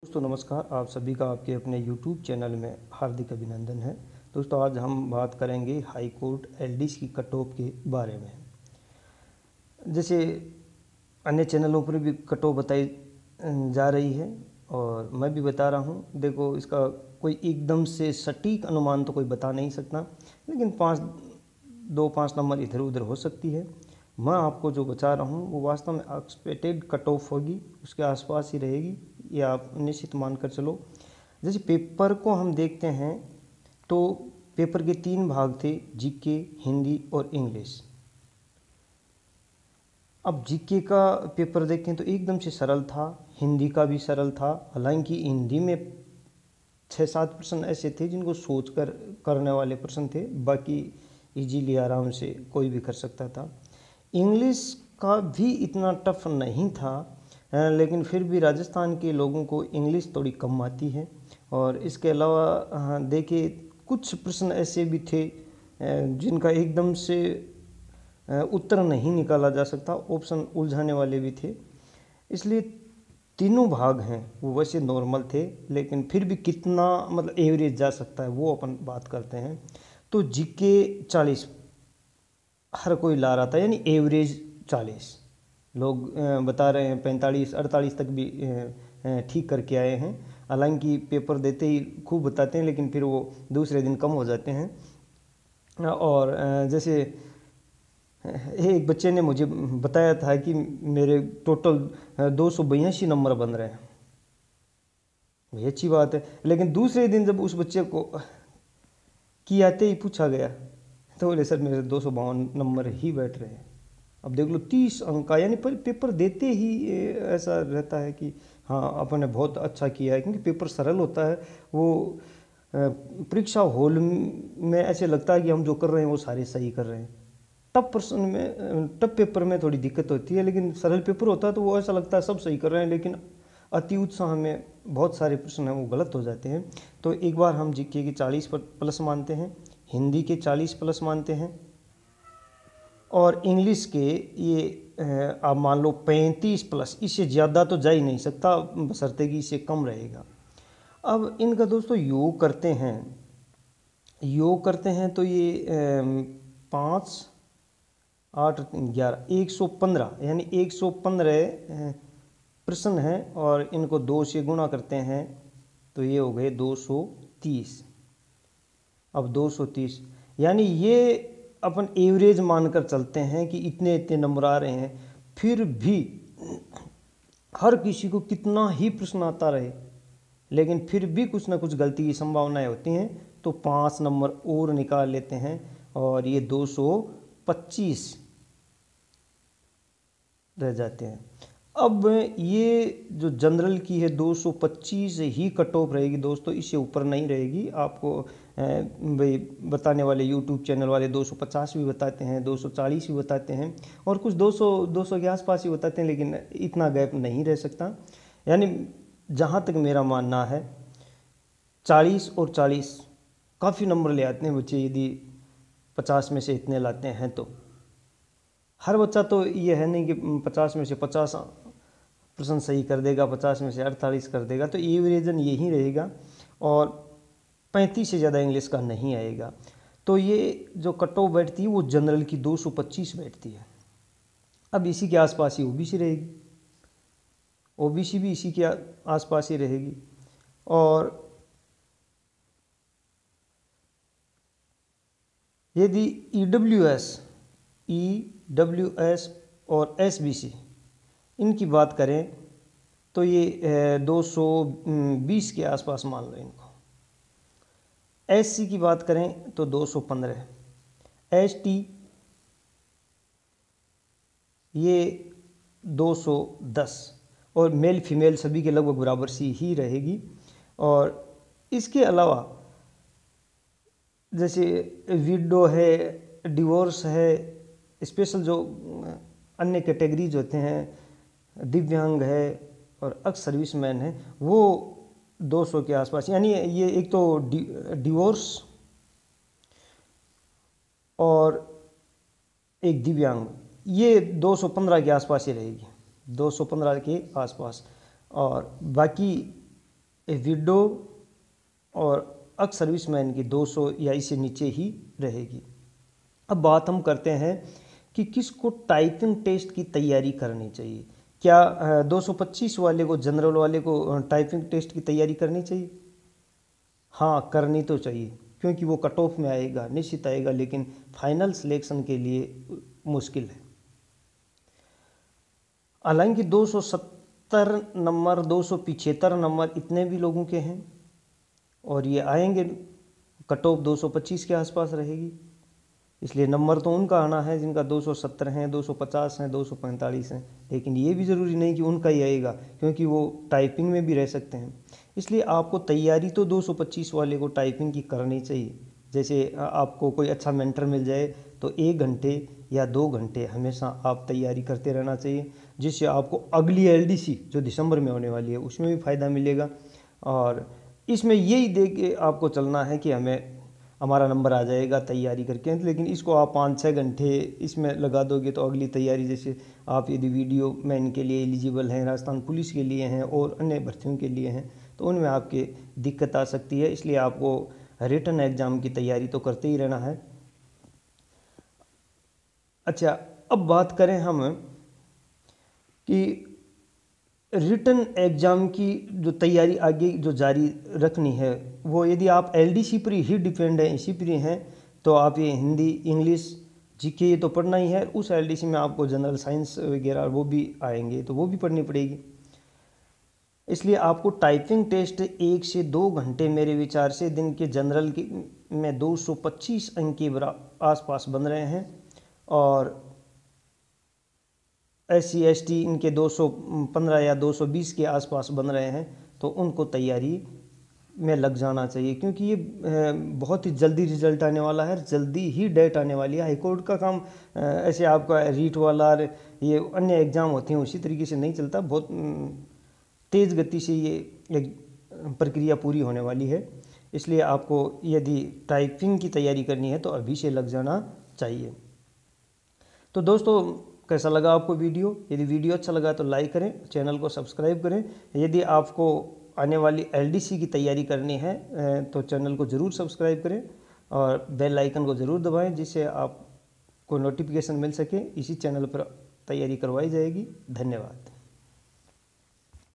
दोस्तों नमस्कार। आप सभी का आपके अपने YouTube चैनल में हार्दिक अभिनंदन है। दोस्तों आज हम बात करेंगे हाई कोर्ट एलडीसी की कट ऑफ के बारे में। जैसे अन्य चैनलों पर भी कट ऑफ बताई जा रही है और मैं भी बता रहा हूँ। देखो, इसका कोई एकदम से सटीक अनुमान तो कोई बता नहीं सकता, लेकिन 5 नंबर इधर उधर हो सकती है। मैं आपको जो बता रहा हूँ वो वास्तव में एक्सपेक्टेड कट ऑफ होगी, उसके आसपास ही रहेगी, ये आप निश्चित मानकर चलो। जैसे पेपर को हम देखते हैं तो पेपर के 3 भाग थे, जीके, हिंदी और इंग्लिश। अब जीके का पेपर देखें तो एकदम से सरल था, हिंदी का भी सरल था। हालांकि हिंदी में 6-7 प्रश्न ऐसे थे जिनको सोच कर करने वाले प्रश्न थे, बाकी इजीली आराम से कोई भी कर सकता था। इंग्लिश का भी इतना टफ नहीं था, लेकिन फिर भी राजस्थान के लोगों को इंग्लिश थोड़ी कम आती है। और इसके अलावा देखिए, कुछ प्रश्न ऐसे भी थे जिनका एकदम से उत्तर नहीं निकाला जा सकता, ऑप्शन उलझाने वाले भी थे। इसलिए तीनों भाग हैं वो वैसे नॉर्मल थे, लेकिन फिर भी कितना मतलब एवरेज जा सकता है वो अपन बात करते हैं। तो जीके 40 हर कोई ला रहा था, यानी एवरेज 40। लोग बता रहे हैं 45-48 तक भी ठीक करके आए हैं। हालांकि पेपर देते ही खूब बताते हैं, लेकिन फिर वो दूसरे दिन कम हो जाते हैं। और जैसे एक बच्चे ने मुझे बताया था कि मेरे टोटल 282 नंबर बन रहे हैं। ये अच्छी बात है, लेकिन दूसरे दिन जब उस बच्चे को की आते ही पूछा गया तो बोले सर मेरे 252 नंबर ही बैठ रहे हैं। अब देख लो 30 अंक का, यानी पर पेपर देते ही ऐसा रहता है कि हाँ अपन ने बहुत अच्छा किया है, क्योंकि पेपर सरल होता है। वो परीक्षा हॉल में ऐसे लगता है कि हम जो कर रहे हैं वो सारे सही कर रहे हैं। टफ पेपर में थोड़ी दिक्कत होती है, लेकिन सरल पेपर होता है तो वो ऐसा लगता है सब सही कर रहे हैं, लेकिन अति उत्साह में बहुत सारे प्रश्न हैं वो गलत हो जाते हैं। तो एक बार हम जीके की 40 प्लस मानते हैं, हिंदी के 40 प्लस मानते हैं, और इंग्लिश के ये आप मान लो 35 प्लस। इससे ज़्यादा तो जा ही नहीं सकता, बशर्ते कि इससे कम रहेगा। अब इनका दोस्तों योग करते हैं तो ये 5, 8, 11, 115, यानी 115 प्रश्न हैं, और इनको 2 से गुणा करते हैं तो ये हो गए 230। अब 230 यानी ये अपन एवरेज मानकर चलते हैं कि इतने इतने नंबर आ रहे हैं। फिर भी हर किसी को कितना ही प्रश्न आता रहे, लेकिन फिर भी कुछ ना कुछ गलती की संभावनाएं होती हैं, तो 5 नंबर और निकाल लेते हैं और ये 225 रह जाते हैं। अब ये जो जनरल की है 225 ही कट ऑफ रहेगी दोस्तों, इससे ऊपर नहीं रहेगी। आपको भाई बताने वाले यूट्यूब चैनल वाले 250 भी बताते हैं, 240 भी बताते हैं, और कुछ 200 के आसपास ही बताते हैं, लेकिन इतना गैप नहीं रह सकता। यानी जहाँ तक मेरा मानना है 40 और 40 काफ़ी नंबर ले आते हैं बच्चे, यदि 50 में से इतने लाते हैं तो। हर बच्चा तो ये है नहीं कि 50 में से 50 प्रश्न सही कर देगा, 50 में से 48 कर देगा, तो एवरेजन यही रहेगा, और 35 से ज़्यादा इंग्लिश का नहीं आएगा। तो ये जो कट ऑफ बैठती है वो जनरल की 225 बैठती है। अब इसी के आसपास ही ओबीसी रहेगी, ओबीसी भी इसी के आसपास ही रहेगी। और यदि ईडब्ल्यूएस और एसबीसी इनकी बात करें तो ये 220 के आसपास मान लो इनको। एससी की बात करें तो 215, एसटी ये 210, और मेल फीमेल सभी के लगभग बराबर सी ही रहेगी। और इसके अलावा जैसे विडो है, डिवोर्स है, स्पेशल जो अन्य कैटेगरीज होते हैं, दिव्यांग है और एक्स सर्विसमैन है, वो 200 के आसपास। यानी ये एक तो डिवोर्स और एक दिव्यांग, ये 215 के आसपास ही रहेगी, 215 के आसपास। और बाकी विडो और एक्स सर्विसमैन की 200 या इससे नीचे ही रहेगी। अब बात हम करते हैं कि किसको टाइपिंग टेस्ट की तैयारी करनी चाहिए। क्या 225 वाले को, जनरल वाले को टाइपिंग टेस्ट की तैयारी करनी चाहिए? हाँ, करनी तो चाहिए, क्योंकि वो कट ऑफ में आएगा, निश्चित आएगा, लेकिन फाइनल सिलेक्शन के लिए मुश्किल है। हालांकि 270 नंबर, 275 नंबर इतने भी लोगों के हैं और ये आएंगे, कट ऑफ 225 के आसपास रहेगी। इसलिए नंबर तो उनका आना है जिनका 270 हैं, 250 हैं, 245 हैं, लेकिन ये भी ज़रूरी नहीं कि उनका ही आएगा, क्योंकि वो टाइपिंग में भी रह सकते हैं। इसलिए आपको तैयारी तो 225 वाले को टाइपिंग की करनी चाहिए। जैसे आपको कोई अच्छा मेंटर मिल जाए तो 1 घंटे या 2 घंटे हमेशा आप तैयारी करते रहना चाहिए, जिससे आपको अगली LDC जो दिसंबर में होने वाली है उसमें भी फ़ायदा मिलेगा। और इसमें यही देख के आपको चलना है कि हमारा नंबर आ जाएगा तैयारी करके, लेकिन इसको आप 5-6 घंटे इसमें लगा दोगे तो अगली तैयारी, जैसे आप यदि वीडियो मैन के लिए एलिजिबल हैं, राजस्थान पुलिस के लिए हैं और अन्य भर्तियों के लिए हैं, तो उनमें आपके दिक्कत आ सकती है। इसलिए आपको रिटन एग्ज़ाम की तैयारी तो करते ही रहना है। अच्छा, अब बात करें हम कि रिटन एग्ज़ाम की जो तैयारी आगे जो जारी रखनी है, वो यदि आप LDC पर ही डिपेंड हैं, इसी पर हैं, तो आप ये हिंदी, इंग्लिश, GK ये तो पढ़ना ही है। उस LDC में आपको जनरल साइंस वगैरह वो भी आएंगे, तो वो भी पढ़नी पड़ेगी। इसलिए आपको टाइपिंग टेस्ट 1 से 2 घंटे मेरे विचार से दिन के जनरल की में 225 अंक के आसपास बन रहे हैं, और SC ST इनके 215 या 220 के आसपास बन रहे हैं, तो उनको तैयारी में लग जाना चाहिए, क्योंकि ये बहुत ही जल्दी रिजल्ट आने वाला है, जल्दी ही डेट आने वाली है। हाईकोर्ट का काम ऐसे आपका रीट वाला ये अन्य एग्ज़ाम होते हैं उसी तरीके से नहीं चलता, बहुत तेज़ गति से ये एक प्रक्रिया पूरी होने वाली है। इसलिए आपको यदि टाइपिंग की तैयारी करनी है तो अभी से लग जाना चाहिए। तो दोस्तों, कैसा लगा आपको वीडियो? यदि वीडियो अच्छा लगा तो लाइक करें, चैनल को सब्सक्राइब करें। यदि आपको आने वाली LDC की तैयारी करनी है तो चैनल को ज़रूर सब्सक्राइब करें और बेल आइकन को ज़रूर दबाएं, जिससे आपको नोटिफिकेशन मिल सके। इसी चैनल पर तैयारी करवाई जाएगी। धन्यवाद।